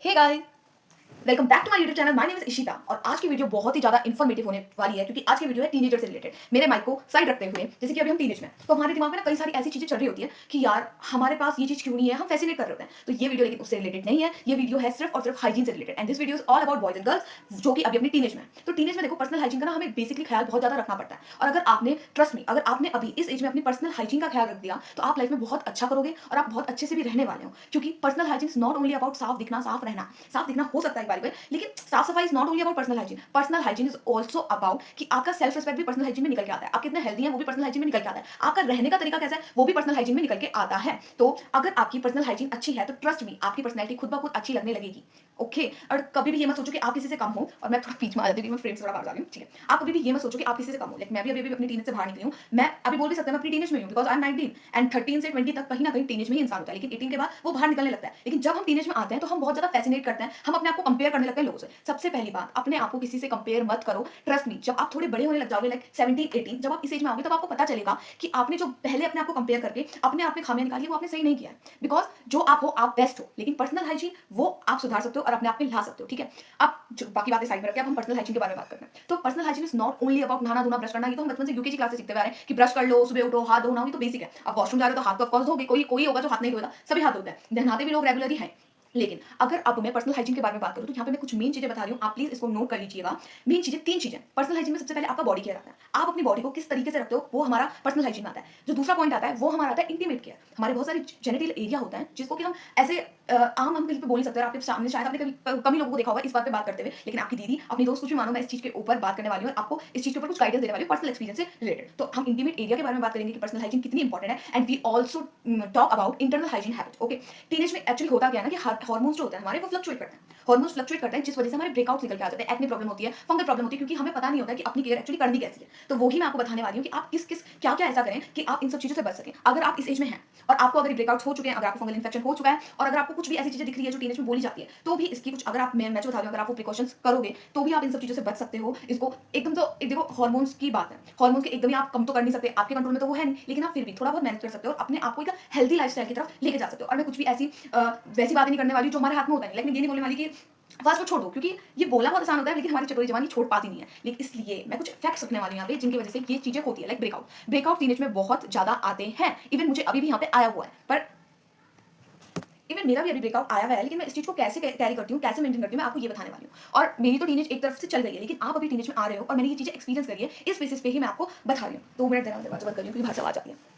Hey guys, welcome back to my YouTube channel. My name is Ishita और आज की video बहुत ही ज्यादा इन्फॉर्मेटिव होने वाली है क्योंकि आज की वीडियो है टीनेजर से रिलेटेड। मेरे माइक को साइड रखते हुए, जैसे कि अभी हम टीनेज में, तो हमारे दिमाग में ना कई सारी ऐसी चीजें चल रही होती है कि यार हमारे पास ये चीज क्यों नहीं है, हम फैसिनेट कर रहे होते हैं। तो ये वीडियो लेकिन उससे रिलेटेड नहीं है, ये वीडियो है सिर्फ और सिर्फ हाइजीन से related and this video is all about boys and girls जो कि अभी अपनी टीनेज में है। तो टीनेज में देखो, पर्सनल हाइजीन का ना हमें बेसिकली ख्याल बहुत ज्यादा रखना पड़ता है और अगर आपने ट्रस्ट में, अगर आपने अभी इस एज में अपनी पर्सनल हाइजीन का ख्याल रख दिया तो आप लाइफ में बहुत अच्छा करोगे और आप बहुत अच्छे से भी रहने वाले हो। क्योंकि personal hygiene is not only about साफ दिखना, साफ रहना। साफ दिखना हो सकता है एक बार, लेकिन साफ सफाई is not only about personal hygiene. Personal hygiene is also about कि आपका सेल्फ रिस्पेक्ट भी पर्सनल हाइजीन में निकल के आता है। आप कितने हेल्दी हैं वो भी पर्सनल हाइजीन में निकल के आता है। आपका रहने का तरीका कैसा है वो भी पर्सनल हाइजीन में निकल के आता है। तो अगर आपकी पर्सनल हाइजीन अच्छी है तो ट्रस्ट मी, आपकी पर्सनैलिटी खुद ब खुद अच्छी लगने लगेगी। ओके, और कभी भी ये मत सोचो कि आप किसी से कम हो। और मैं थोड़ा बीच में आ जाती हूँ, मैं फ्रेम से थोड़ा बाहर जा रही हूँ, ठीक है। आप कभी भी ये मत सोचो कि आप किसी से कम हो। लाइक मैं भी अभी अपनी टीनेज से बाहर निकली हूँ। मैं अभी बोल भी सकता हूँ मैं अपनी टीनेज में हूँ बिकॉज आई एम 19 एंड 13 से 20 तक कहीं ना कहीं टीनेज में ही इंसान होता है, लेकिन 18 के बाद वो बाहर निकलने लगता है। लेकिन जब हम टीनेज में आते हैं तो हम बहुत ज्यादा फैसिनेट करते हैं, हम अपने आप को कंपेयर करने लगते हैं लोगों से। सबसे पहली बात, अपने आप को किसी से कंपेयर मत करो। ट्रस्ट मी, जब आप थोड़े बड़े होने लग जाओगे, लाइक 17 18, जब आप इस एज में आओगे तब आपको पता चलेगा कि आपने जो पहले अपने आप को कंपेयर करके अपने आप में खामियां निकाली वो आपने सही नहीं किया है। बिकॉज जो आप हो आप बेस्ट हो, लेकिन पर्सनल हाइजीन वो आप सुधार सकते हो और अपने आप में ला सकते हो, ठीक है। अब जो बाकी बातें साइड में रखते हैं, अब हम पर्सनल हाइजीन के बारे में बात करते हैं। तो personal hygiene is not only about नहाना धोना ब्रश करना। ये तो हम बचपन से यूकेजी क्लास से सीखते हुए आ रहे हैं कि ब्रश कर लो, सुबह उठो, हाथ धोना, ये तो बेसिक है। अब वॉशरूम जा रहे हो तो हाथ तो ऑफकोर्स धोगे, कोई कोई होगा जो हाथ नहीं धोएगा, सभी हाथ धोते हैं, नहाते भी लोग रेगुलरली हैं। लेकिन अगर अब मैं पर्सनल हाइजीन के बारे में बात करूं तो यहाँ पे मैं कुछ मेन चीजें बता रही हूँ, आप प्लीज इसको नोट कर लीजिएगा। मेन चीजें तीन चीजें पर्सनल हाइजीन में। सबसे पहले आपका बॉडी केयर आता है। आप अपनी बॉडी को किस तरीके से रखते हो वो हमारा पर्सनल हाइजीन में आता है। जो दूसरा पॉइंट आता है वो हमारा आता है इंटीमेट केयर। हमारे बहुत सारे जेनिटल एरिया होता है जिसको कि हम ऐसे आम हम कहीं पे बोल नहीं सकते। और आपके सामने शायद आपने कभी कम ही लोगों को देखा होगा इस बात पे बात करते हुए, लेकिन आपकी दीदी, अपनी दोस्त, कुछ भी मानो, मैं इस चीज के ऊपर बात करने वाली हूँ और आपको इस चीज के ऊपर कुछ गाइडेंस देने वाली हूँ पर्सनल एक्सपीरियंस से रिलेटेड। तो हम इंटीमेट एरिया के बारे में बात करेंगे कि पर्सनल हाइजीन कितनी इंपॉर्टेंट है and we also talk about internal hygiene habit. Okay, teenage में एक्चुअली होता क्या है ना कि हार्मोन्स जो होते हैं हमारे वो फ्लक्चुएट करते हैं। हार्मोन्स फ्लक्चुएट करते हैं जिस वजह से हमारे ब्रेकआउट्स निकल के आ जाते हैं, एक्ने प्रॉब्लम होती है, फंगल प्रॉब्लम होती है, क्योंकि हमें पता नहीं होता है कि अपनी केयर एक्चुअली करनी कैसी है। तो वही मैं आपको बताने वाली हूँ कि आप किस किस क्या क्या ऐसा करें कि आप इन सब चीजों से बच सकें। अगर आप इस एज में हैं और आपको अगर ब्रेकआउट्स हो चुके हैं, अगर आपको फंगल इन्फेक्शन हो चुका है और अगर आपको कुछ भी ऐसी चीजें दिख रही है जो टीनेज में बोली जाती है, तो भी इसकी कुछ, अगर आप मैं जो बता रही हूँ, अगर आप वो प्रिकॉशंस करोगे तो भी आप इन सब चीजों से बच सकते हो। इसको एकदम, तो एक देखो हार्मोन्स की बात है, हार्मोन के एकदम ही आप कम तो कर नहीं सकते, आपके कंट्रोल में तो वो है नहीं, लेकिन आप फिर भी थोड़ा बहुत मैनेज कर सकते हो और अपने आप को एक हेल्दी लाइफस्टाइल की तरफ लेके जा सकते हो। और मैं कुछ भी ऐसी वैसी बातें नहीं करने वाली जो हमारे हाथ में होता है। लाइक मैं ये नहीं बोलने वाली कि फास्ट फूड छोड़ दो, क्योंकि ये बोलना बहुत आसान होता है लेकिन हमारी चटोरी जवानी छोड़ पाती नहीं है। लेकिन इसलिए मैं कुछ फैक्ट्स रखने वाली हूँ यहाँ पे जिनकी वजह से ये चीजें होती है। लाइक ब्रेकआउट टीनेज में बहुत ज्यादा आते हैं। इवन मुझे अभी भी यहाँ पे आया हुआ है, पर इवन मेरा भी अभी ब्रेकआउट आया हुआ है, लेकिन मैं इस चीज को कैसे कैरी करती हूँ, कैसे मेंटेन करती हूँ, मैं आपको ये बताने वाली हूँ। और मेरी तो टीनेज एक तरफ से चल गई है, लेकिन आप अभी टीनेज में आ रहे हो और मैंने ये चीजें एक्सपीरियंस करी है, इस बेसिस पे ही मैं आपको बता रही हूँ। 2 मिनट देना, दरवाजा बंद कर रही हूँ क्योंकि बाहर से आवाज आ रही है।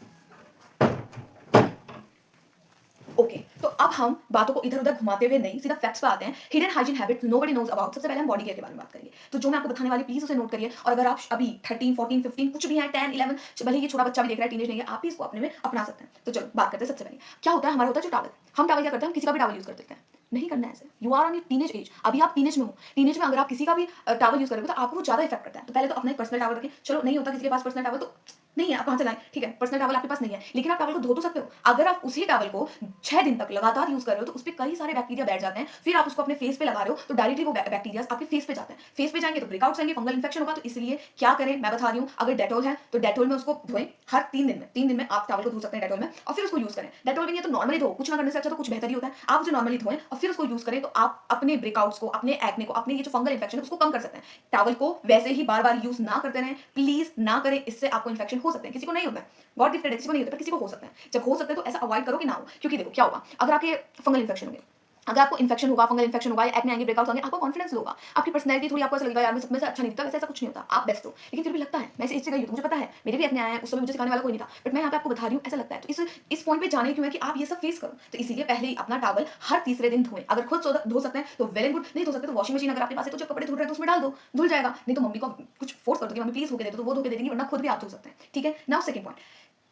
ओके, तो अब हम बातों को इधर उधर घुमाते हुए नहीं, सीधा फैक्ट्स पे आते हैं। Hidden hygiene habits nobody knows about. सबसे पहले हम बॉडी केयर के बारे में बात करेंगे। तो जो मैं आपको बताने वाली प्लीज उसे नोट करिए। और अगर आप अभी 13 14 15 कुछ भी हैं, 10 11, भले ये छोटा बच्चा भी देख रहा है, टीनेज नहीं है, आप भी इसको अपने में अपना सकते हैं। तो चलो बात करते हैं। सबसे पहले क्या होता है, हमारा होता है जो टावल। हम टावल क्या करते हैं, हम किसी का भी टावल यूज कर सकते हैं। नहीं करना है ऐसे। You are on your teenage age, अभी आप टीनेज में हो। टीनेज में अगर आप किसी का भी टावल यूज करोगे तो आपको वो ज्यादा इफेक्ट करता है। तो पहले तो अपना एक पर्सनल टावल रखें। चलो नहीं होता किसी के पास पर्सनल टावल तो नहीं है, आप कहाँ से लाएं, ठीक है, पर्सनल टावल आपके पास नहीं है, लेकिन आप टावल को धो तो सकते हो। अगर आप उसी टावल को 6 दिन तक लगातार यूज कर रहे हो तो उस पर कई सारे बैक्टीरिया बैठ जाते हैं। फिर आप उसको अपने फेस पे लगा रहे हो तो डायरेक्टली वो बैक्टीरिया आपके फेस पे जाते हैं। फेस पे जाएंगे तो ब्रेकआउट्स आएंगे, फंगल इन्फेक्शन होगा। तो इसलिए क्या करें मैं बता रही हूँ। अगर डेटॉल है तो डेटॉल में उसको धोएं हर 3 दिन में आप टावल को धो सकते हैं डेटॉल में और फिर उसको यूज करें। डेटॉल भी नहीं है तो नॉर्मली धो, कुछ ना करने से अच्छा तो कुछ बेहतर ही होता है। आप उसे नॉर्मली धोएं और फिर उसको यूज करें तो आप अपने ब्रेकआउट्स को, अपने एक्ने को, अपने ये जो फंगल इन्फेक्शन है उसको कम कर सकते हैं। टावल को वैसे ही बार बार यूज ना करते रहें, प्लीज ना करें, इससे आपको इन्फेक्शन हो सकते हैं। किसी को नहीं होता है, गॉड गिफ्टेड है, किसी को नहीं होता पर किसी को हो सकता है। जब हो सकता है तो ऐसा अवॉइड करो कि ना हो। क्योंकि देखो क्या होगा, अगर आपके फंगल इन्फेक्शन होंगे, अगर आपको इन्फेक्शन होगा, फंगल इन्फेक्शन होगा या एक्ने आएंगे, ब्रेकआउट्स आएंगे, आपको कॉन्फिडेंस होगा, आपकी पर्सनैलिटी थोड़ी, आपको ऐसा लगेगा यार मैं सब में से अच्छा नहीं दिखता। वैसे ऐसा कुछ नहीं होता, आप बेस्ट हो। लेकिन फिर भी लगता है, मैं इससे गई हूँ, मुझे पता है, मेरे भी एक्ने आए हैं, उस समय मुझे सिखाने वाला कोई नहीं था, बट मैं यहाँ पे आपको बता रही हूँ ऐसा लगता है। तो इस पॉइंट पे जाने क्यों है कि आप ये सब फेस करो। तो इसीलिए पहले ही अपना टावल हर तीसरे दिन धोएं। अगर खुद धो सकते हैं तो वेल एंड गुड, नहीं धो सकते तो वॉशिंग मशीन अगर आपके पास है तो जब कपड़े धुल रहे हैं तो उसमें डाल दो, धुल जाएगा। नहीं तो मम्मी को कुछ फोर्स कर दो कि मम्मी प्लीज धो के दे दो, तो वो धो के दे देंगी, वरना खुद भी आप धो सकते हैं, ठीक है। Now second point,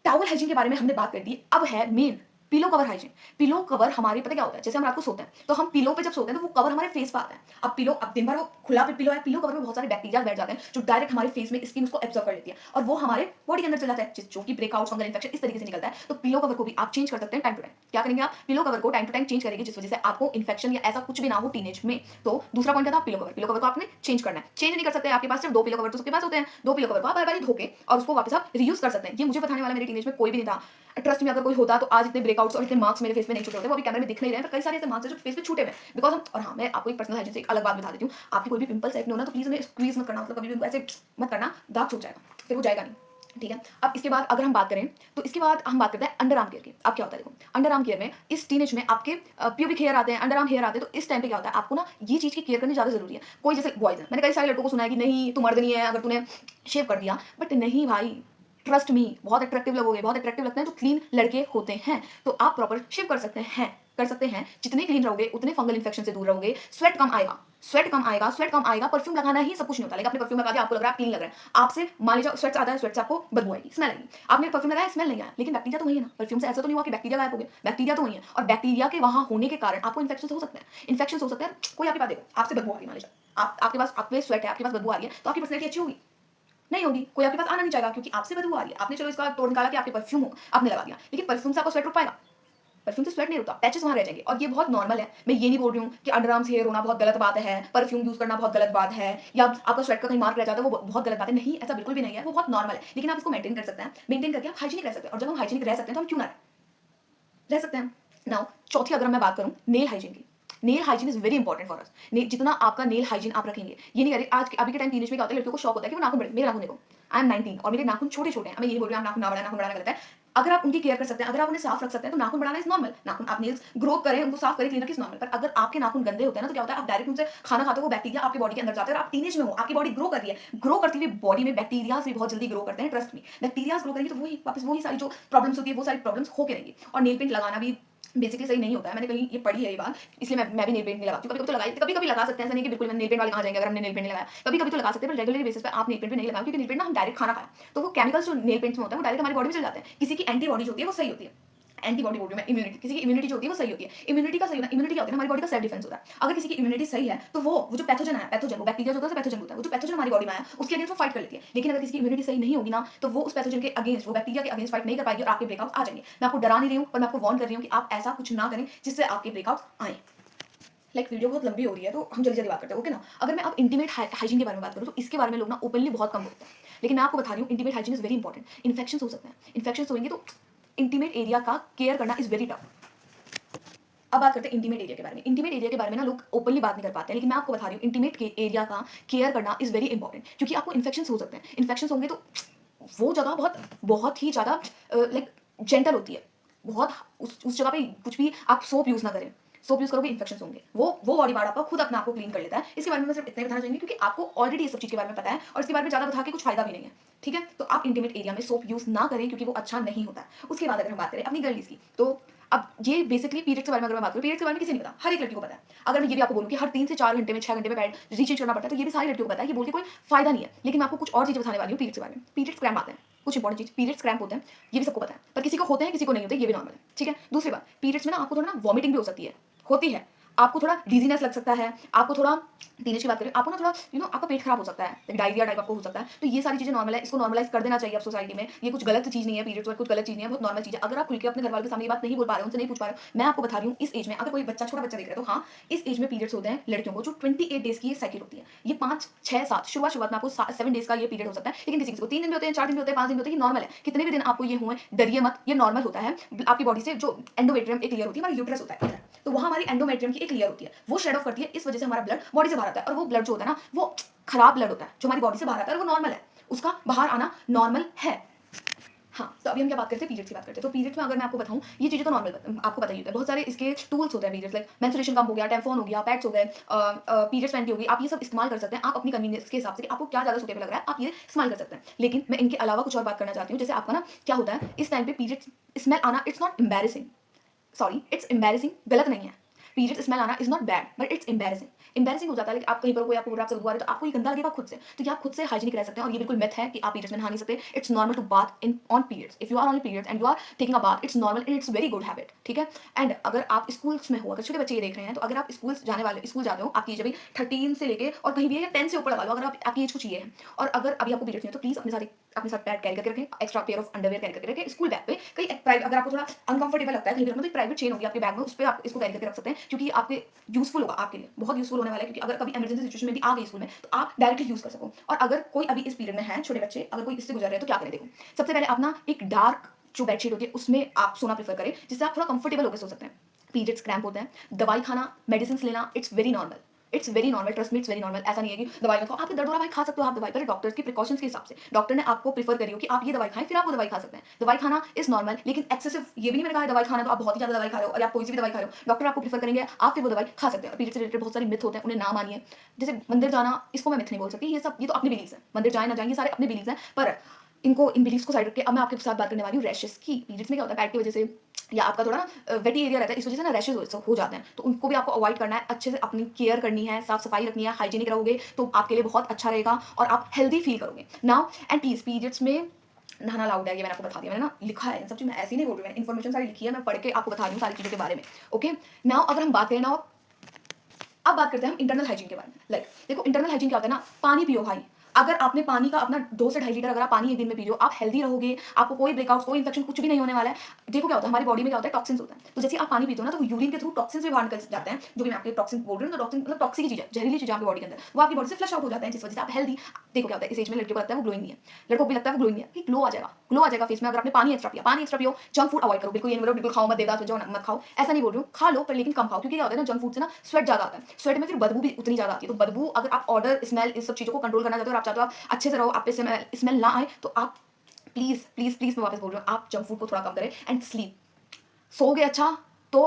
towel hygiene के बारे में हमने बात कर दी। अब है main pillow cover hygiene. Pillow cover हमारे पता क्या होता है, जैसे हम रात को सोते हैं तो हम पिलो पे जब सोते हैं तो वो कवर हमारे फेस पे आता है। अब पिलो, अब दिन भर वो खुला पिलो है, पिलो कवर में बहुत सारे बैक्टीरिया बैठ जाते हैं जो डायरेक्ट हमारे फेस में स्किन उसको एब्जॉर्ब कर लेती है और वो हमारे बॉडी के अंदर चला जाता है, जो कि ब्रेकआउट, फंगल इन्फेक्शन इस तरीके से निकलता है। तो पिलो कवर को भी आप चेंज कर सकते हैं टाइम टू टाइम। क्या करेंगे आप, पिलो कवर को टाइम टू टाइम चेंज करेंगे जिस वजह से आपको इन्फेक्शन या ऐसा कुछ भी ना हो टीनेज में। तो दूसरा पॉइंट था पिलो कवर। पिलो कवर को आपने चेंज करना है, चेंज नहीं कर सकते, आपके पास सिर्फ 2 पिलो कवर तो सबके पास होते हैं। 2 पिलो कवर को आप बार बार धो के और उसको वापस आप रीयूज कर सकते हैं। ये मुझे बताने वाला मेरे टीनेज में कोई भी नहीं था। ट्रस्ट में अगर कोई होता तो आज इतने ब्रेकआउट्स और इतने मार्क्स मेरे फेस पे नहीं छूटे होते, वो अभी कैमरे में दिख नहीं रहे हैं, पर कई सारे ऐसे मार्क्स हैं जो फेस पे छूटे हुए हैं बिकॉज हम। और हाँ, मैं आपको एक पर्सनल हाइजीन से एक अलग बात बता देती हूँ, आपकी कोई भी पिंपल सेट नहीं होना तो प्लीज उन्हें स्क्वीज मत करना, मतलब कभी भी उनको ऐसे मत करना, दाग छूट जाएगा, फिर वो जाएगा नहीं, ठीक है। अब इसके बाद अगर हम बात करें तो इसके बाद हम बात करते हैं अंडर आर्म केयर की। अब क्या होता है, देखो अंडर आर्म केयर में इस टीनेज में आपके प्यूबिक हेयर आते हैं, अंडर आर्म हेयर आते हैं, तो इस टाइम पे क्या होता है, आपको ना ये चीज़ की केयर करनी ज़्यादा जरूरी है। कोई जैसे बॉयज है, मैंने कई सारे लड़कों को सुना है कि नहीं तू मर्द नहीं है अगर तूने शेव कर दिया, बट नहीं भाई, ट्रस्ट मी, बहुत अट्रैक्टिव लगोगे, बहुत अट्रैक्टिव लगते हैं जो क्लीन लड़के होते हैं, तो आप प्रॉपर शेव कर सकते हैं। जितने क्लीन रहोगे उतने फंगल इन्फेक्शन से दूर रहोगे, स्वेट कम आएगा, स्वेट कम आएगा, स्वेट कम आएगा। परफ्यूम लगाना ही सब कुछ नहीं होता, लेकिन आपने परफ्यूम लगा दिया, आपको लग रहा है आप क्लीन लग रहा है, आपसे मान लीजिए स्वेट आता है, स्वेट से आपको बदबू आएगी, स्मेल आएगी, आपने परफ्यूम लगाया, स्मेल नहीं आया, लेकिन बैक्टीरिया तो वही है ना, परफ्यूम से ऐसा तो नहीं हुआ कि बैक्टीरिया गायब हो गया, बैक्टीरिया तो वही है, और बैक्टीरिया के वहां होने के कारण आपको इन्फेक्शन हो सकते हैं, इन्फेक्शन हो सकते हैं। कोई आपकी बात देखो, आपसे बदबू आ रही है, मान लीजिए आपके पास आपके स्वेट है, आपके पास बदबू आ रही है, तो आपकी पर्सनैलिटी अच्छी होगी नहीं होगी, कोई आपके पास आना नहीं चाहेगा क्योंकि आपसे बदबू आ रही है। आपने चलो इसका तोड़ निकाला कि आपके परफ्यूम हो, आपने लगा दिया, लेकिन परफ्यूम से आपको स्वेट रुक पाएगा, परफ्यूम से स्वेट नहीं होता, पैचेस वहां रह जाएंगे, और ये बहुत नॉर्मल है। मैं ये नहीं बोल रही हूँ कि अंडर आर्म्स हेयर होना बहुत गलत बात है, परफ्यूम यूज करना बहुत गलत बात है, या आपका स्वेट का कहीं मार्क रह जाता है वो बहुत गलत बात है, नहीं, ऐसा बिल्कुल भी नहीं है, वो बहुत नॉर्मल है, लेकिन आप इसको मेंटेन कर सकते हैं, मेंटेन करके आप हाइजीनिक रह सकते हैं, और जब हम हाइजीनिक रह सकते हैं तो हम क्यों ना रह सकते हैं। नाउ चौथी अगर मैं बात करूं नेल हाइजीन की, nail hygiene is very important for us. जितना आपका नेल हाइजीन आप रखेंगे, ये नहीं अरे आज अभी के टाइम टीनेज में क्या होता है, लड़कियों को शौक होता है कि वो नाखून बड़े, मेरे नाखून देखो, आई एम 19 और मेरे नाखून छोटे छोटे हैं, मैं ये बोल रही हूँ नाखून ना बढ़ाना, नाखून बढ़ाना गलत है। अगर आप उनकी केयर कर सकते हैं, अगर आप उन्हें साफ रख सकते हैं तो नाखून बढ़ाना इज नॉर्मल, नाखून आप नेल्स ग्रो करें, उनको साफ करें, क्लीन रखें, नॉर्मल। पर अगर आपके नाखून गंदे होते हैं ना तो क्या होता है, आप डायरेक्ट उनसे खाना खाते हो, वो बैक्टीरिया आपकी बॉडी के अंदर जाते हैं, और आप टीनेज में हो, आपकी बॉडी ग्रो कर रही है, ग्रो करती हुई बॉडी में बैक्टीरियाज भी बहुत जल्दी ग्रो करते हैं, ट्रस्ट मी, बैक्टीरियाज ग्रो करेंगे तो वही वापस वही सारी जो प्रॉब्लम्स होती है वो सारी प्रॉब्लम्स होके रहेंगी। और नेल पेंट लगाना भी बेसिकली सही नहीं होता है, मैंने कहीं ये पढ़ी है ये बात, इसलिए मैं भी नेल पेंट नहीं लगाती हूँ, कभी तो लगाई, कभी कभी लगा सकते हैं, ऐसा नहीं कि बिल्कुल नेल पेंट वाले कहाँ जाएंगे अगर हमने नेल पेंट नहीं लगाया, कभी कभी तो लगा सकते हैं, पर रेगुलर बेसिस पे आप नेल पेंट भी नहीं लगाओ, क्योंकि नेल पेंट ना हम डायरेक्ट खाना खाया तो वो केमिकल्स जो नेल पेंट्स में होता है वो डायरेक्ट हमारी बॉडी में चले जाते हैं। किसी की एंटीबॉडी होती है वो सही होती है, एंटीबॉडी बोल रही हूं मैं, इम्यूनिटी, किसी की इम्यूनिटी जो होती है वो सही होती है, इम्यूनिटी का सही होना, इम्यूनिटी क्या होती है, हमारी बॉडी का सेल्फ डिफेंस होता है। अगर किसी की इम्यूनिटी सही है तो वो जो पैथोजन है, पैथोजन वो बैक्टीरिया जो होता है पैथोजन होता है, वो जो पैथोजन हमारी बॉडी में आया उसके अगेंस्ट वो फाइट कर लेती है। लेकिन अगर किसी की इम्यूनिटी सही नहीं होगी ना तो वो उस पैथोजन के अगेंस्ट, वो बैक्टीरिया के अगेंस्ट फाइट नहीं कर पाएगी और आपके ब्रेकआउट आ जाएंगे। मैं आपको डरा नहीं रही हूँ, पर मैं आपको वार्न कर रही हूँ कि आप ऐसा कुछ ना करें जिससे आपके ब्रेकआउट आए। वीडियो बहुत लंबी हो रही है तो हम जल्दी जल्दी बात करते हैं, ओके ना। अगर मैं अब इंटीमेट हाइजीन के बारे में बात करूँ तो इसके बारे में लोग ना ओपनली बहुत कम बोलते हैं, लेकिन मैं आपको बता रही हूँ intimate hygiene is very important. Infection हो सकते हैं, इन्फेक्शन होंगे तो इंटीमेट एरिया का केयर करना इज वेरी टफ। अब बात करते हैं इंटीमेट एरिया के बारे में। इंटीमेट एरिया के बारे में ना लोग ओपनली बात नहीं कर पाते हैं, लेकिन मैं आपको बता रही हूँ इंटीमेट के एरिया का केयर करना इज वेरी इंपॉर्टेंट, क्योंकि आपको इन्फेक्शन हो सकते हैं। इन्फेक्शन होंगे तो वो जगह बहुत बहुत ही ज़्यादा लाइक जेंटल होती है, बहुत उस जगह पे कुछ भी आप सोप यूज़ ना करें, सोप यूज़ करोगे इन्फेक्शन होंगे, वो बॉडी पार्ट आपका खुद अपने आप को क्लीन कर लेता है। इसके बारे में मैं सिर्फ इतना बताना चाहूँगी क्योंकि आपको ऑलरेडी इस सब चीज़ के बारे में पता है और इसके बारे में ज़्यादा बता के कुछ फायदा भी नहीं है, ठीक है। तो आप इंटीमेट एरिया में सोप यूज़ ना करें क्योंकि वो अच्छा नहीं होता है। उसके बाद अगर हम बात करें अपनी गर्ल्स की, तो अब ये बेसिकली पीरियड्स के बारे में अगर मैं बात करूँ, पीरियड्स के बारे में किसी नहीं पता, हर एक लड़की को पता है। अगर मैं ये भी आपको बोलूँ कि हर 3 से 4 घंटे में 6 घंटे में पैड रीचेंज करना पड़ता है, तो ये भी सारी लड़कियों को पता है, ये बोल के कोई फायदा नहीं है। लेकिन मैं आपको कुछ और चीज़ बताने वाली हूँ पीरियड्स के बारे में। पीरियड्स क्रैम्प आते हैं, कुछ इंपॉर्टेंट चीज, पीरियड्स क्रैम्प होते हैं, ये भी सबको पता है, पर किसी को होते हैं किसी को नहीं होते, ये भी नॉर्मल है, ठीक है। दूसरी बात, पीरियड्स में ना आपको थोड़ा ना वॉमिटिंग भी हो सकती है, होती है, आपको थोड़ा डिजीनेस लग सकता है, आपको थोड़ा टीनेज की बात करें, आपको ना थोड़ा आपका पेट खराब हो सकता है, डायरिया टाइप आपको हो सकता है। तो ये सारी चीजें नॉर्मल है, इसको नॉर्मलाइज कर देना चाहिए अब सोसाइटी में। ये कुछ गलत चीज नहीं है, पीरियड्स पर कुछ गलत चीज नहीं है, बहुत नॉर्मल चीज है। अगर आप खुल के अपने घर वालों के सामने ये बात नहीं बोल पा रहे हो, उनसे नहीं पूछ पा रहे हो, मैं आपको बता रही हूँ इस एज में अगर कोई बच्चा, छोटा बच्चा देख रहा है तो हाँ, इस एज में पीरियड्स होते हैं लड़कियों को, जो 28 डेज की साइकिल होती है। ये 5, 6, 7 शुरुआत में आपको 7 डेज का ये पीरियड हो सकता है, लेकिन किसी को 3 दिन भी होते हैं, 4 दिन भी होते हैं, 5 दिन भी होते हैं, ये नॉर्मल है। कितने भी दिन आपको ये हुए डरिए मत, ये नॉर्मल होता है। आपकी बॉडी से जो एंडोमेट्रियम एक क्लियर होती है, हमारा यूट्रस होता है, तो वहाँ हमारी एंडोमेट्रियम की एक क्लियर होती है, वो शेड ऑफ करती है, इस वजह से हमारा ब्लड बॉडी से बाहर आता है। और वो ब्लड जो होता है ना, वो खराब ब्लड होता है, जो हमारी बॉडी से बाहर आता है, वो नॉर्मल है, उसका बाहर आना नॉर्मल है। हाँ, तो अभी हम क्या बात करते हैं, पीरियड्स की बात करते हैं। तो पीरियड्स में अगर मैं आपको बताऊं, ये चीज़ें तो नॉर्मल आपको पता ही होता है, बहुत सारे इसके टूल्स होते हैं पीरियड्स, लाइक मेंस्ट्रुएशन कप हो गया, टैम्पॉन हो गया, पैड्स हो गए, पीरियड्स पैंटी होगी, आप ये सब इस्तेमाल कर सकते हैं। आप अपनी कन्वीनियंस के हिसाब से आपको क्या ज़्यादा सूटेबल लग रहा है आप ये इस्तेमाल कर सकते हैं। लेकिन मैं इनके अलावा कुछ और बात करना चाहती हूँ, जैसे आपका ना क्या होता है इस टाइम पे पीरियड्स स्मेल आना, it's not embarrassing, sorry it's embarrassing, गलत नहीं है। पीरियड्स स्मेल आना is not bad but it's embarrassing, embarrassing हो जाता है। लेकिन आप कहीं पर कोई आपको बुरा से बुआ रहे तो आपको ये गंदा लगेगा खुद से, तो ये आप खुद से हाइजीनिक रह सकते हैं। और ये बिल्कुल मिथ है कि आप पीरियड्स में नहा नहीं सकते। It's normal to bath in on periods, if you are on periods and you are taking a bath, it's normal and it's very good habit, ठीक है। एंड अगर आप स्कूल्स में हो, अगर छोटे बच्चे ये देख रहे हैं, तो अगर आप स्कूल जाने वाले, स्कूल जाते हो, आपकी एज अभी 13 से लेके और कहीं भी 10 से ऊपर लगा लो, अगर आपकी एज कुछ ये है और अगर अभी आपको पीरियड्स नहीं है तो प्लीज अपने साथ पैड कैरी करके रखें, extra pair of underwear carry करके रखें। स्कूल बैग पे कहीं प्राइवेट, अगर आपको थोड़ा अनकंफर्टेबल लगता है कहीं भी रखना, तो प्राइवेट चेन होगी आपके बैग में, उस पर आप इसको कैरी करके रख सकते हैं, क्योंकि आपके यूजफुल होगा, आपके लिए बहुत यूजफुल होने वाला है। क्योंकि अगर कभी इमरजेंसी सिचुएशन में भी आ गई स्कूल में तो आप डायरेक्टली यूज कर सको। और अगर कोई अभी इस पीरियड में है, छोटे बच्चे अगर कोई इससे गुजर रहे हैं तो क्या करें, देखो सबसे पहले अपना एक डार्क जो बेडशीट होती है उसमें आप सोना प्रेफर करें, जिससे आप थोड़ा कंफर्टेबल होकर सो सकते हैं। पीरियड्स क्रैम्प होते हैं, दवाई खाना, मेडिसिन लेना, it's very normal, it's very normal, trust me, it's very normal. ऐसा नहीं है कि दवाई मत खाओ, आपके दर्द हो रहा है भाई खा सकते हो आप दवाई, पर डॉक्टर्स की प्रिकॉशंस के हिसाब से डॉक्टर ने आपको प्रेफर करी हो कि आप ये दवाई खाएं, फिर आप वो दवाई खा सकते हैं। दवाई खाना इज नॉर्मल, लेकिन एक्सेसिव ये भी नहीं मैंने कहा है दवाई खाना तो आप बहुत ही ज्यादा दवाई खा रहे हो, और आप कोई सी भी दवाई खा रहे हो, डॉक्टर आपको प्रेफर करेंगे आप फिर वो दवाई खा सकते हैं। पीरियड से रिलेटेड बहुत सारे मिथ होते हैं, उन्हें ना मानिए। जैसे मंदिर जाना, इसको मैं मिथ नहीं बोल सकती, ये सब ये तो अपने बिलीव्स है, मंदिर जाए ना जाए ये सारे अपने बिलीव्स हैं, पर इनको इन बिलीव्स को साइड रख के अब मैं आपके साथ बात करने वाली हूँ रैशेस की। पीरियड्स में क्या होता है, पैड की वजह से या आपका थोड़ा ना वेटी एरिया रहता है, इस वजह से ना रैशेज हो जाते हैं, तो उनको भी आपको अवॉइड करना है, अच्छे से अपनी केयर करनी है, साफ सफाई रखनी है, हाइजीनिक रहोगे तो आपके लिए बहुत अच्छा रहेगा और आप हेल्दी फील करोगे। नाउ एंड प्लीज, पीरियड्स में नहाना अलाउड है, ये मैंने आपको बता दिया, मैंने ना लिखा है इन सब चीज, मैं ऐसी नहीं बोल रही हूँ, मैंने इन्फॉर्मेशन सारी लिखी है, मैं पढ़ के आपको बता रही हूँ सारी चीज़ों के बारे में। ओके, नाउ अगर हम बात करें ना, अब बात करते हैं हम इंटरनल हाइजीन के बारे में। लाइक देखो, इंटरनल हाइजीन क्या होता है ना, पानी पियो भाई। अगर आपने पानी का अपना 2 से 2.5 लीटर अगर आप पानी एक दिन में पी रहे हो, आप हेल्दी रहोगे, आपको कोई ब्रेकआउट, कोई इन्फेक्शन कुछ भी नहीं होने वाला है। देखो क्या होता है, हमारी बॉडी में क्या होता है, टॉक्सिन्स होता है, तो जैसे आप पानी पीते हो ना, तो वो यूरिन के थ्रू टॉक्सिन्स भी बाहर निकल जाते हैं, जो भी मैं आपके टॉक्सिन बोल रही हूँ, तो टॉक्सिन मतलब टॉक्सिक चीज़ है, जहरीली चीज़ आपकी बॉडी के अंदर, वो आपकी बॉडी से फ्लश आउट हो जाता है, जिस वजह से आप हेल्दी। देखो क्या होता है, इस एज में लड़कियों को लगता है वो ग्लोइंग नहीं है, लड़कों को भी लगता है वो ग्लोइंग नहीं है, ग्लो आ जाएगा, ग्लो आ जाएगा फेस में अगर आपने पानी एक्स्ट्रा पिया, पानी एक्स्ट्रा पियो। जंक फूड अवॉइड करो, बिल्कुल ये नहीं बोलो बिल्कुल खाओ मत, देवदास हो जाओ मत खाओ, ऐसा नहीं बोल रही हूँ, खा लो पर लेकिन कम खाओ, क्योंकि क्या होता है ना, जंक फूड से ना स्वेट ज़्यादा आता है, स्वेट में फिर बदबू भी उतनी ज़्यादा आती है, तो बदबू अगर आप ऑर्डर स्मेल इस सब चीज़ों को कंट्रोल करना चाहते हो और आप चाहते हो आप अच्छे से रहो, आप पे स्मेल ना आए, तो आप प्लीज प्लीज प्लीज मैं वापस बोल रही हूँ, आप जंक फूड को थोड़ा कम करें एंड स्लीप। सोओगे अच्छा तो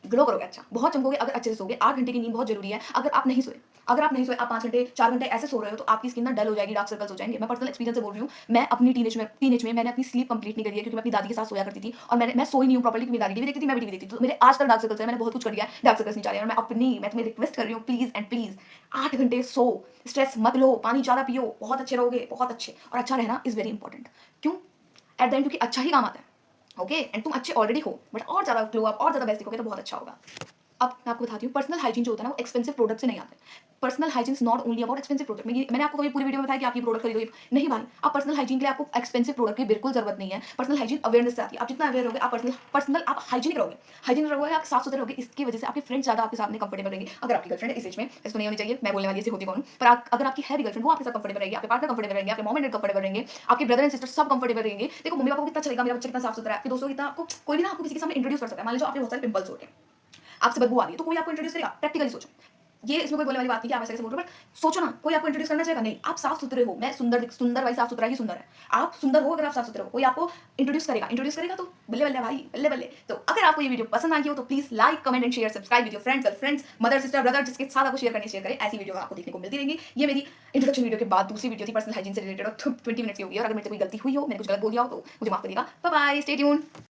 ग्लो करोगे अच्छा, बहुत चमकोगे अगर अच्छे से सोगे। 8 घंटे की नींद बहुत जरूरी है। अगर आप नहीं सोए, आप 5 घंटे 4 घंटे ऐसे सो रहे हो, तो आपकी स्किन ना डल हो जाएगी, डार्क सर्कल्स हो जाएंगे। मैं पर्सनल एक्सपीरियंस से बोल रही हूँ, मैं अपनी टीनेज में मैंने अपनी स्लीप कंप्लीट नहीं करी है, क्योंकि मैं अपनी दादी के साथ सोया करती थी, और मैं सोई नहीं हूँ प्रॉपर्ली, क्योंकि दादी टीवी देखती थी, मैं भी टीवी देखती थी, तो मेरे आज तक डार्क सर्कल्स है, मैंने बहुत कुछ कर लिया है, डार्क सर्कल्स नहीं जा रहे हैं। और मैं तुम्हें रिक्वेस्ट कर रही हूँ, प्लीज एंड प्लीज 8 घंटे सो, स्ट्रेस मत लो, पानी ज्यादा पियो, बहुत अच्छे रहोगे, बहुत अच्छे। और अच्छा रहना इज वेरी इंपॉर्टेंट, क्यों एट द एंड, क्योंकि अच्छा ही काम आता है। ओके, एंड तुम अच्छे ऑलरेडी हो, बट और ज्यादा ग्लो अप और ज्यादा बेस्ट दिखोगे तो बहुत अच्छा होगा। अब मैं आपको बताती हूँ, पर्सनल हाइजीन जो होता है ना, वो एक्सपेंसिव प्रोडक्ट से नहीं आते। Personal hygiene is not only about expensive product. मैंने आपको कभी पूरी वीडियो में बताया कि आप ये प्रोडक्ट खरीदो, नहीं भाई, आप पर्सनल हाइजीन के लिए आपको एक्सपेंसिव प्रोडक्ट की बिल्कुल जरूरत नहीं है। पर्सनल हाइजीन अवेयरनेस से आती है, आप जितना अवेयर रहोगे, आप पर्सनल आप हाइजीनिक रहोगे, आप साफ सुथरे रहोगे, इसकी वजह से आपके फ्रेंड्स ज्यादा आपके सामने कंफर्टेबल रहेंगे। अगर आपकी गर्लफ्रेंड है इस एज में, इसको नहीं होनी चाहिए, मैं बोलने वाली ऐसी होती कौन, पर अगर आपकी है भी गर्लफ्रेंड, वो आपके साथ कंफर्टेबल रहेगी, आपके पार्टनर कंफर्टेबल रहेंगे, आपके मॉम एंड डैड कंफर्टेबल रहेंगे, आपके ब्रदर एंड सिस्टर सब कंफर्टेबल रहेंगे। देखो मम्मी पापा को कितना चलेगा, मेरा बच्चा कितना साफ सुथरा है, आपके दोस्तों कितना, आपको कोई भी ना आपको किसी के सामने इंट्रोड्यूस कर सकता है। मान लीजिए आपके बहुत सारे पिंपल्स हो रहे हैं, आपसे बदबू आ रही है, तो कोई आपको इंट्रोड्यूस करेगा? प्रैक्टिकली सोचो, ये इसमें कोई बोलने वाली बात नहीं कि आप ऐसे बोल रहे हो, बट सोचो ना, कोई आपको इंट्रोड्यूस करना चाहेगा? नहीं। आप साफ सुथरे हो, मैं सुंदर भाई, साफ सुथरा ही सुंदर है। आप सुंदर हो अगर आप साफ सुथरे हो, कोई आपको इंट्रोड्यूस करेगा तो बल्ले बल्ले भाई, बल्ले बल्ले। तो अगर आपको ये वीडियो पसंद आई हो तो please like, comment and share, subscribe with your friends, girlfriends, mother, sister, brother, जिसके साथ आपको शेयर करनी शेयर करें। ऐसी वीडियो आपको देखने को मिलती रहेंगी। ये मेरी इंट्रोडक्शन वीडियो के बाद दूसरी वीडियो थी पर्सनल हाइजीन से रिलेटेड, और 20 मिनट्स की होगी, और अगर मेरे से कोई गलती हुई हो, मैंने कुछ गलत बोल दिया हो तो मुझे माफ करिएगा। Bye bye, stay tuned.